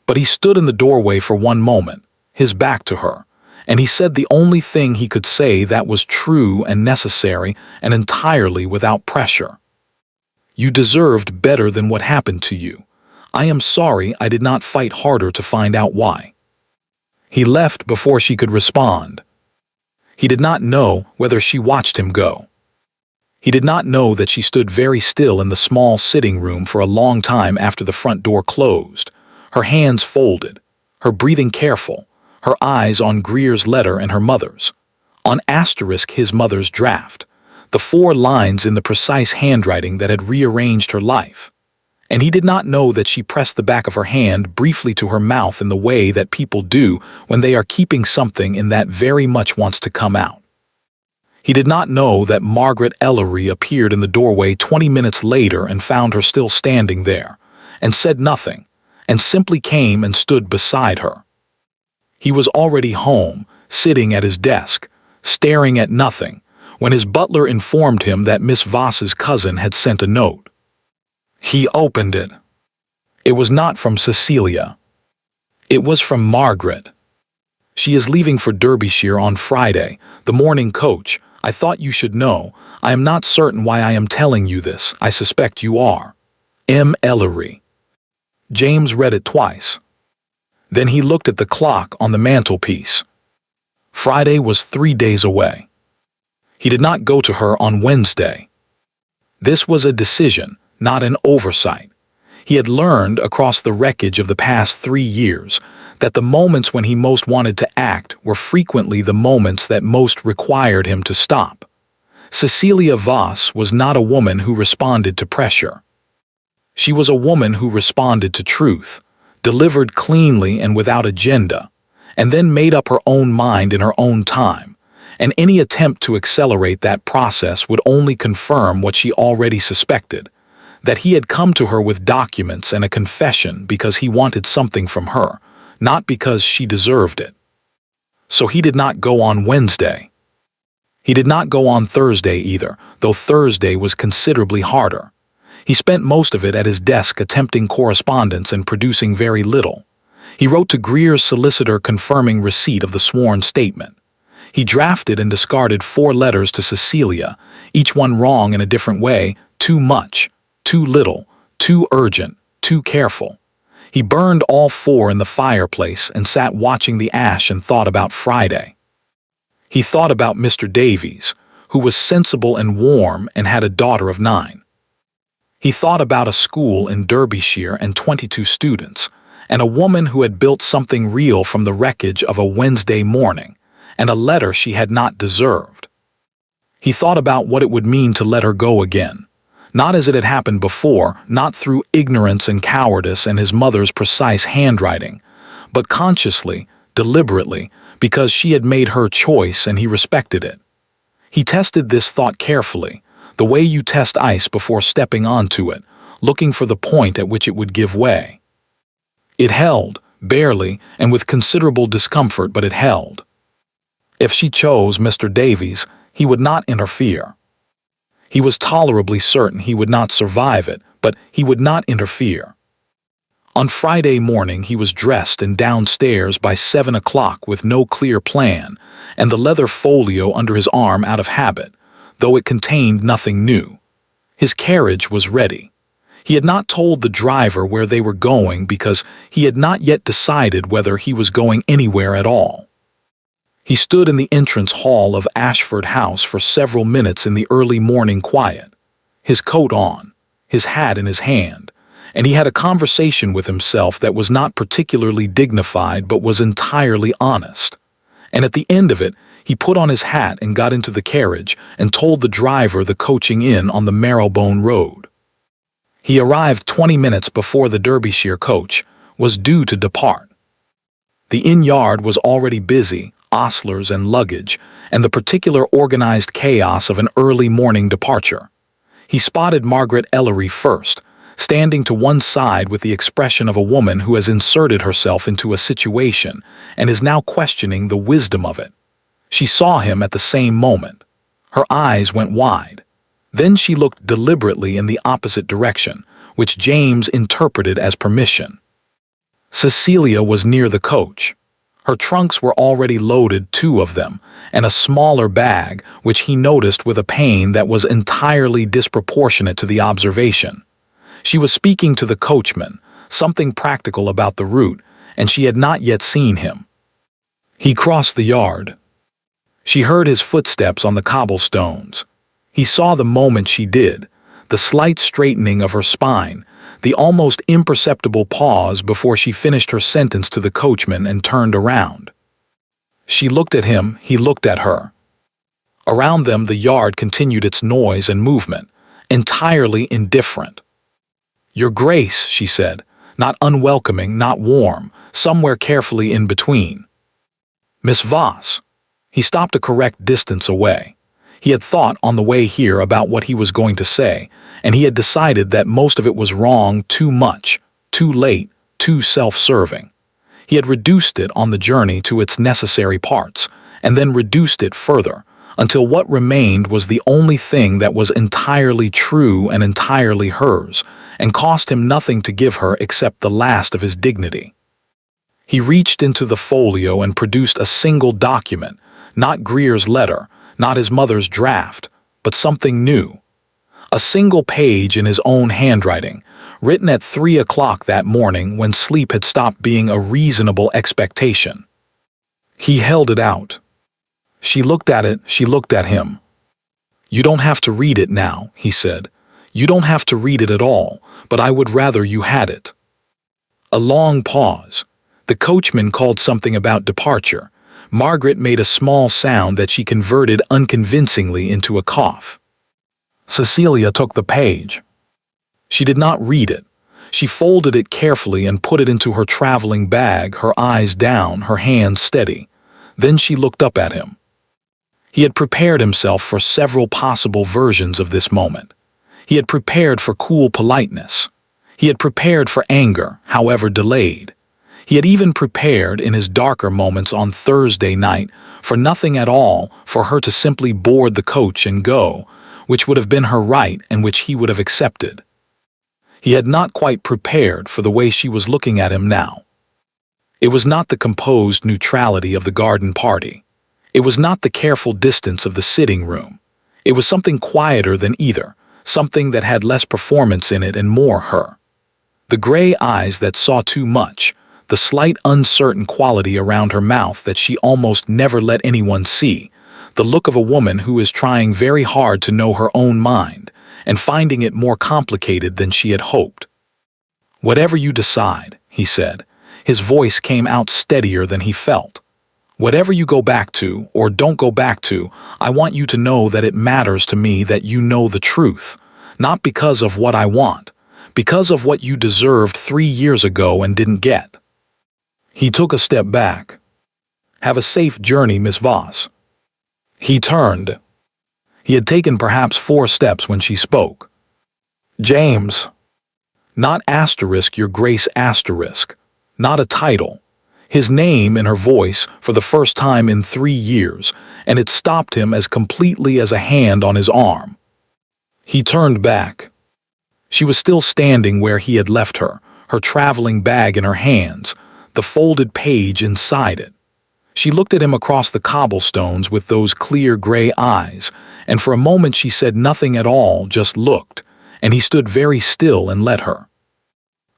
A: But he stood in the doorway for one moment, his back to her, and he said the only thing he could say that was true and necessary and entirely without pressure. "You deserved better than what happened to you. I am sorry I did not fight harder to find out why." He left before she could respond. He did not know whether she watched him go. He did not know that she stood very still in the small sitting room for a long time after the front door closed, her hands folded, her breathing careful, her eyes on Greer's letter and her mother's. On asterisk his mother's draft, the 4 lines in the precise handwriting that had rearranged her life. And he did not know that she pressed the back of her hand briefly to her mouth in the way that people do when they are keeping something in that very much wants to come out. He did not know that Margaret Ellery appeared in the doorway 20 minutes later and found her still standing there, and said nothing, and simply came and stood beside her. He was already home, sitting at his desk, staring at nothing, when his butler informed him that Miss Voss's cousin had sent a note. He opened it. It was not from Cecilia. It was from Margaret. "She is leaving for Derbyshire on Friday, the morning coach. I thought you should know. I am not certain why I am telling you this. I suspect you are. M. Ellery." James read it twice. Then he looked at the clock on the mantelpiece. Friday was 3 days away. He did not go to her on Wednesday. This was a decision, not an oversight. He had learned across the wreckage of the past 3 years that the moments when he most wanted to act were frequently the moments that most required him to stop. Cecilia Voss was not a woman who responded to pressure. She was a woman who responded to truth, delivered cleanly and without agenda, and then made up her own mind in her own time, and any attempt to accelerate that process would only confirm what she already suspected, that he had come to her with documents and a confession because he wanted something from her, not because she deserved it. So he did not go on Wednesday. He did not go on Thursday either, though Thursday was considerably harder. He spent most of it at his desk attempting correspondence and producing very little. He wrote to Greer's solicitor confirming receipt of the sworn statement. He drafted and discarded 4 letters to Cecilia, each one wrong in a different way, too much, too little, too urgent, too careful. He burned all 4 in the fireplace and sat watching the ash and thought about Friday. He thought about Mr. Davies, who was sensible and warm and had a daughter of 9. He thought about a school in Derbyshire and 22 students, and a woman who had built something real from the wreckage of a Wednesday morning, and a letter she had not deserved. He thought about what it would mean to let her go again, not as it had happened before, not through ignorance and cowardice and his mother's precise handwriting, but consciously, deliberately, because she had made her choice and he respected it. He tested this thought carefully, the way you test ice before stepping onto it, looking for the point at which it would give way. It held, barely, and with considerable discomfort, but it held. If she chose Mr. Davies, he would not interfere. He was tolerably certain he would not survive it, but he would not interfere. On Friday morning he was dressed and downstairs by 7 o'clock with no clear plan, and the leather folio under his arm out of habit, though it contained nothing new. His carriage was ready. He had not told the driver where they were going because he had not yet decided whether he was going anywhere at all. He stood in the entrance hall of Ashford House for several minutes in the early morning quiet, his coat on, his hat in his hand, and he had a conversation with himself that was not particularly dignified but was entirely honest. And at the end of it, he put on his hat and got into the carriage and told the driver the coaching in on the Marylebone Road. He arrived 20 minutes before the Derbyshire coach was due to depart. The inn yard was already busy, ostlers and luggage, and the particular organized chaos of an early morning departure. He spotted Margaret Ellery first, standing to one side with the expression of a woman who has inserted herself into a situation and is now questioning the wisdom of it. She saw him at the same moment. Her eyes went wide. Then she looked deliberately in the opposite direction, which James interpreted as permission. Cecilia was near the coach. Her trunks were already loaded, 2 of them, and a smaller bag, which he noticed with a pain that was entirely disproportionate to the observation. She was speaking to the coachman, something practical about the route, and she had not yet seen him. He crossed the yard. She heard his footsteps on the cobblestones. He saw the moment she did, the slight straightening of her spine, the almost imperceptible pause before she finished her sentence to the coachman and turned around. She looked at him, he looked at her. Around them the yard continued its noise and movement, entirely indifferent. "Your Grace," she said, not unwelcoming, not warm, somewhere carefully in between. "Miss Voss." He stopped a correct distance away. He had thought on the way here about what he was going to say, and he had decided that most of it was wrong, too much, too late, too self-serving. He had reduced it on the journey to its necessary parts, and then reduced it further, until what remained was the only thing that was entirely true and entirely hers, and cost him nothing to give her except the last of his dignity. He reached into the folio and produced a single document, not Greer's letter, not his mother's draft, but something new. A single page in his own handwriting, written at 3 o'clock that morning when sleep had stopped being a reasonable expectation. He held it out. She looked at it, she looked at him. "You don't have to read it now," he said. "You don't have to read it at all, but I would rather you had it." A long pause. The coachman called something about departure. Margaret made a small sound that she converted unconvincingly into a cough. Cecilia took the page. She did not read it. She folded it carefully and put it into her traveling bag, her eyes down, her hands steady. Then she looked up at him. He had prepared himself for several possible versions of this moment. He had prepared for cool politeness. He had prepared for anger, however delayed. He had even prepared, in his darker moments on Thursday night, for nothing at all, for her to simply board the coach and go, which would have been her right and which he would have accepted. He had not quite prepared for the way she was looking at him now. It was not the composed neutrality of the garden party. It was not the careful distance of the sitting room. It was something quieter than either, something that had less performance in it and more her. The gray eyes that saw too much, the slight uncertain quality around her mouth that she almost never let anyone see, the look of a woman who is trying very hard to know her own mind and finding it more complicated than she had hoped. "Whatever you decide," he said. His voice came out steadier than he felt. "Whatever you go back to or don't go back to, I want you to know that it matters to me that you know the truth, not because of what I want, because of what you deserved 3 years ago and didn't get." He took a step back. "Have a safe journey, Miss Voss." He turned. He had taken perhaps 4 steps when she spoke. "James." Not asterisk, your grace asterisk. Not a title. His name in her voice for the first time in 3 years, and it stopped him as completely as a hand on his arm. He turned back. She was still standing where he had left her, her traveling bag in her hands, the folded page inside it. She looked at him across the cobblestones with those clear gray eyes, and for a moment she said nothing at all, just looked, and he stood very still and let her.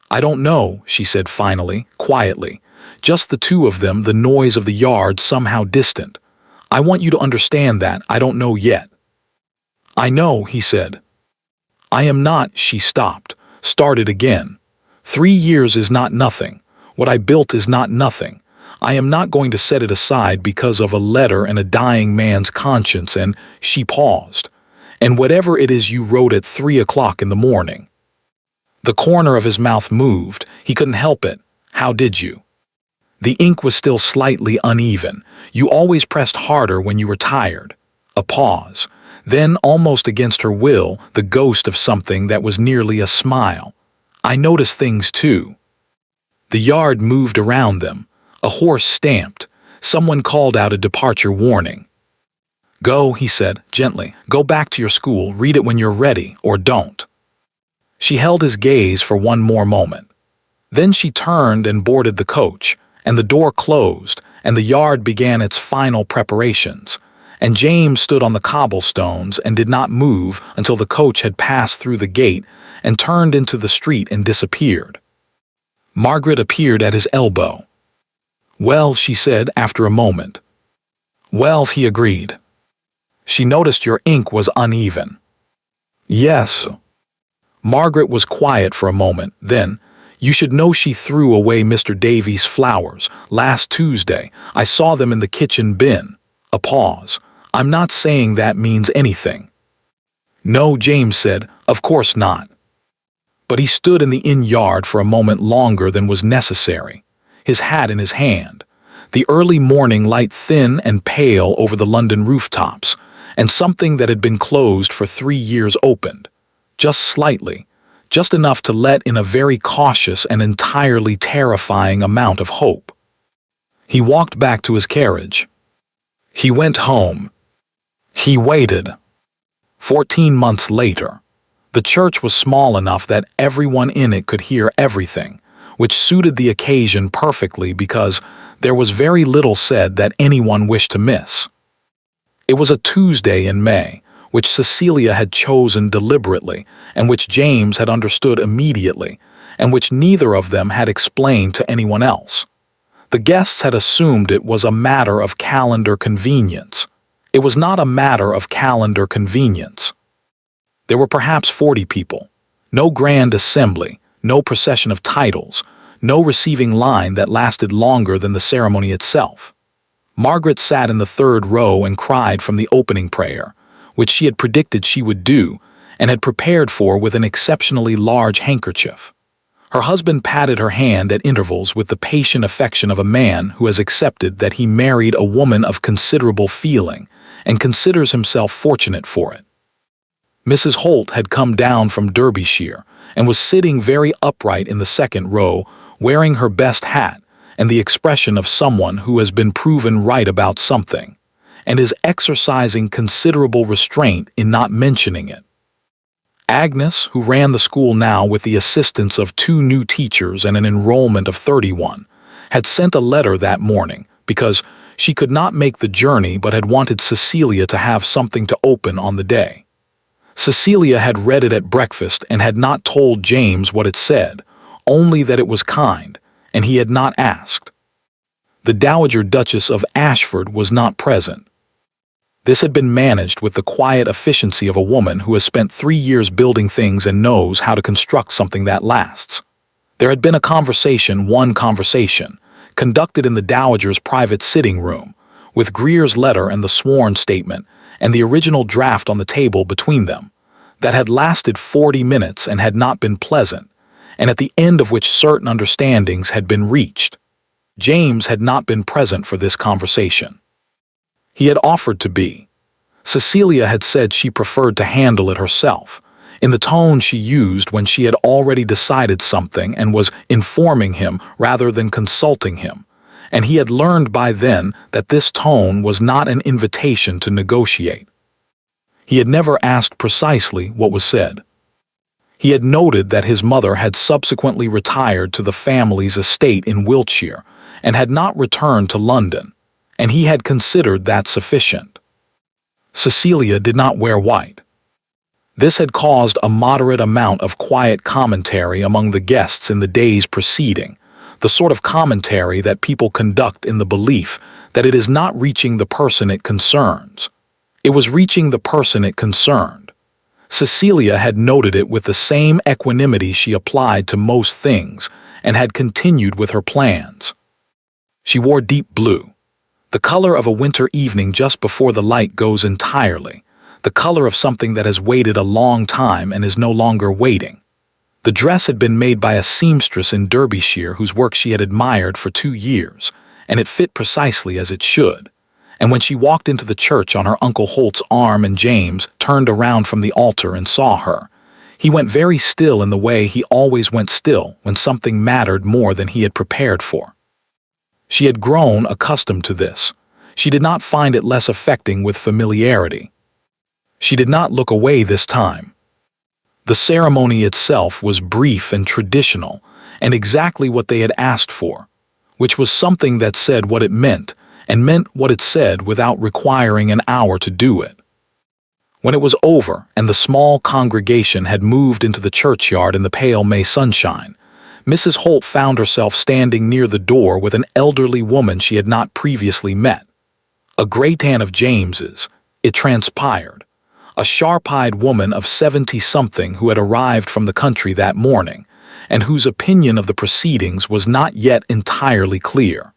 A: "I don't know," she said finally, quietly. "Just the 2 of them, the noise of the yard somehow distant. I want you to understand that I don't know yet." "I know," he said. "I am not," she stopped, started again. 3 years is not nothing. What I built is not nothing. I am not going to set it aside because of a letter and a dying man's conscience," and she paused. "And whatever it is you wrote at 3 o'clock in the morning." The corner of his mouth moved. He couldn't help it. "How did you?" The ink was still slightly uneven. "You always pressed harder when you were tired." A pause. Then, almost against her will, the ghost of something that was nearly a smile. "I noticed things too." The yard moved around them. A horse stamped. Someone called out a departure warning. "Go," he said, gently. "Go back to your school, read it when you're ready, or don't." She held his gaze for one more moment. Then she turned and boarded the coach, and the door closed, and the yard began its final preparations, and James stood on the cobblestones and did not move until the coach had passed through the gate and turned into the street and disappeared. Margaret appeared at his elbow. "Well," she said after a moment. "Well," he agreed. "She noticed your ink was uneven." "Yes." Margaret was quiet for a moment, then, "You should know she threw away Mr. Davies' flowers. Last Tuesday, I saw them in the kitchen bin." A pause. "I'm not saying that means anything." "No," James said, "of course not." But he stood in the inn yard for a moment longer than was necessary, his hat in his hand, the early morning light thin and pale over the London rooftops, and something that had been closed for 3 years opened, just slightly, just enough to let in a very cautious and entirely terrifying amount of hope. He walked back to his carriage. He went home. He waited. 14 months later, the church was small enough that everyone in it could hear everything, which suited the occasion perfectly because there was very little said that anyone wished to miss. It was a Tuesday in May, which Cecilia had chosen deliberately, and which James had understood immediately, and which neither of them had explained to anyone else. The guests had assumed it was a matter of calendar convenience. It was not a matter of calendar convenience. There were perhaps 40 people. No grand assembly, no procession of titles, no receiving line that lasted longer than the ceremony itself. Margaret sat in the third row and cried from the opening prayer, which she had predicted she would do and had prepared for with an exceptionally large handkerchief. Her husband patted her hand at intervals with the patient affection of a man who has accepted that he married a woman of considerable feeling and considers himself fortunate for it. Mrs. Holt had come down from Derbyshire and was sitting very upright in the second row, wearing her best hat and the expression of someone who has been proven right about something, and is exercising considerable restraint in not mentioning it. Agnes, who ran the school now with the assistance of 2 new teachers and an enrollment of 31, had sent a letter that morning because she could not make the journey but had wanted Cecilia to have something to open on the day. Cecilia had read it at breakfast and had not told James what it said, only that it was kind, and he had not asked. The Dowager Duchess of Ashford was not present. This had been managed with the quiet efficiency of a woman who has spent 3 years building things and knows how to construct something that lasts. There had been one conversation, conducted in the Dowager's private sitting room, with Greer's letter and the sworn statement and the original draft on the table between them, that had lasted 40 minutes and had not been pleasant, and at the end of which certain understandings had been reached. James had not been present for this conversation. He had offered to be. Cecilia had said she preferred to handle it herself, in the tone she used when she had already decided something and was informing him rather than consulting him, and he had learned by then that this tone was not an invitation to negotiate. He had never asked precisely what was said. He had noted that his mother had subsequently retired to the family's estate in Wiltshire and had not returned to London, and he had considered that sufficient. Cecilia did not wear white. This had caused a moderate amount of quiet commentary among the guests in the days preceding, the sort of commentary that people conduct in the belief that it is not reaching the person it concerns. It was reaching the person it concerned. Cecilia had noted it with the same equanimity she applied to most things and had continued with her plans. She wore deep blue, the color of a winter evening just before the light goes entirely, the color of something that has waited a long time and is no longer waiting. The dress had been made by a seamstress in Derbyshire whose work she had admired for 2 years, and it fit precisely as it should. And when she walked into the church on her Uncle Holt's arm and James turned around from the altar and saw her, he went very still in the way he always went still when something mattered more than he had prepared for. She had grown accustomed to this. She did not find it less affecting with familiarity. She did not look away this time. The ceremony itself was brief and traditional, and exactly what they had asked for, which was something that said what it meant, and meant what it said without requiring an hour to do it. When it was over and the small congregation had moved into the churchyard in the pale May sunshine, Mrs. Holt found herself standing near the door with an elderly woman she had not previously met. A graytan of James's, it transpired. A sharp-eyed woman of 70-something who had arrived from the country that morning, and whose opinion of the proceedings was not yet entirely clear.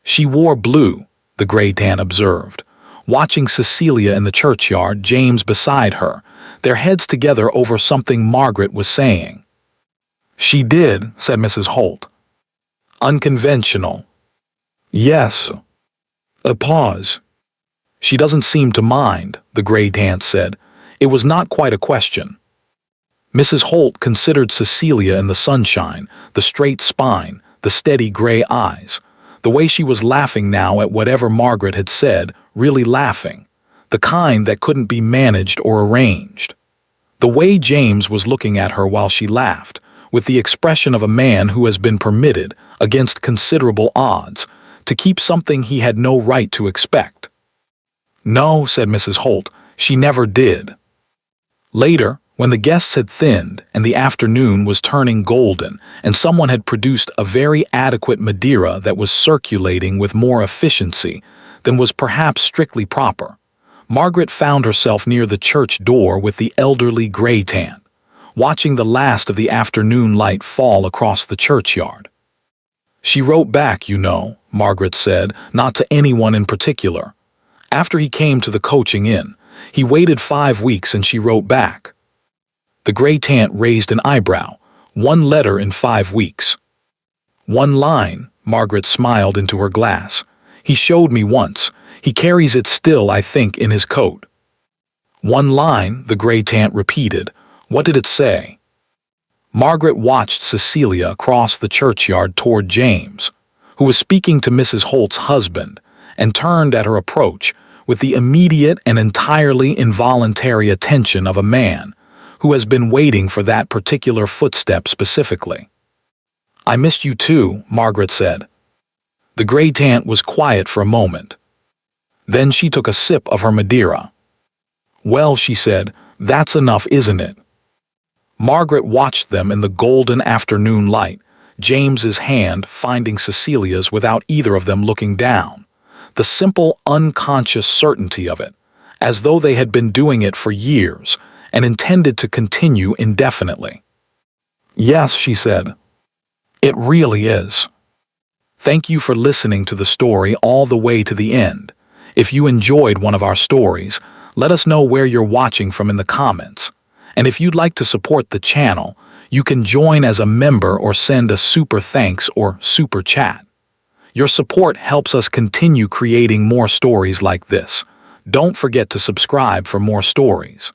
A: She wore blue, the graytan observed, watching Cecilia in the churchyard, James beside her, their heads together over something Margaret was saying. "She did," said Mrs. Holt. "Unconventional." "Yes." A pause. "She doesn't seem to mind," the graytan said. It was not quite a question. Mrs. Holt considered Cecilia in the sunshine, the straight spine, the steady gray eyes, the way she was laughing now at whatever Margaret had said, really laughing, the kind that couldn't be managed or arranged. The way James was looking at her while she laughed, with the expression of a man who has been permitted, against considerable odds, to keep something he had no right to expect. "No," said Mrs. Holt, "she never did." Later, when the guests had thinned and the afternoon was turning golden and someone had produced a very adequate Madeira that was circulating with more efficiency than was perhaps strictly proper, Margaret found herself near the church door with the elderly graytan, watching the last of the afternoon light fall across the churchyard. "She wrote back, you know," Margaret said, not to anyone in particular. "After he came to the coaching inn, he waited 5 weeks and she wrote back." The graytan raised an eyebrow. "1 letter in 5 weeks." "1 line," Margaret smiled into her glass. "He showed me once. He carries it still, I think, in his coat." "1 line," the graytan repeated. "What did it say?" Margaret watched Cecilia cross the churchyard toward James, who was speaking to Mrs. Holt's husband, and turned at her approach with the immediate and entirely involuntary attention of a man who has been waiting for that particular footstep specifically. "I missed you too," Margaret said. The graytan was quiet for a moment. Then she took a sip of her Madeira. "Well," she said, "that's enough, isn't it?" Margaret watched them in the golden afternoon light, James's hand finding Cecilia's without either of them looking down. The simple, unconscious certainty of it, as though they had been doing it for years and intended to continue indefinitely. "Yes," she said. "It really is." Thank you for listening to the story all the way to the end. If you enjoyed one of our stories, let us know where you're watching from in the comments. And if you'd like to support the channel, you can join as a member or send a super thanks or super chat. Your support helps us continue creating more stories like this. Don't forget to subscribe for more stories.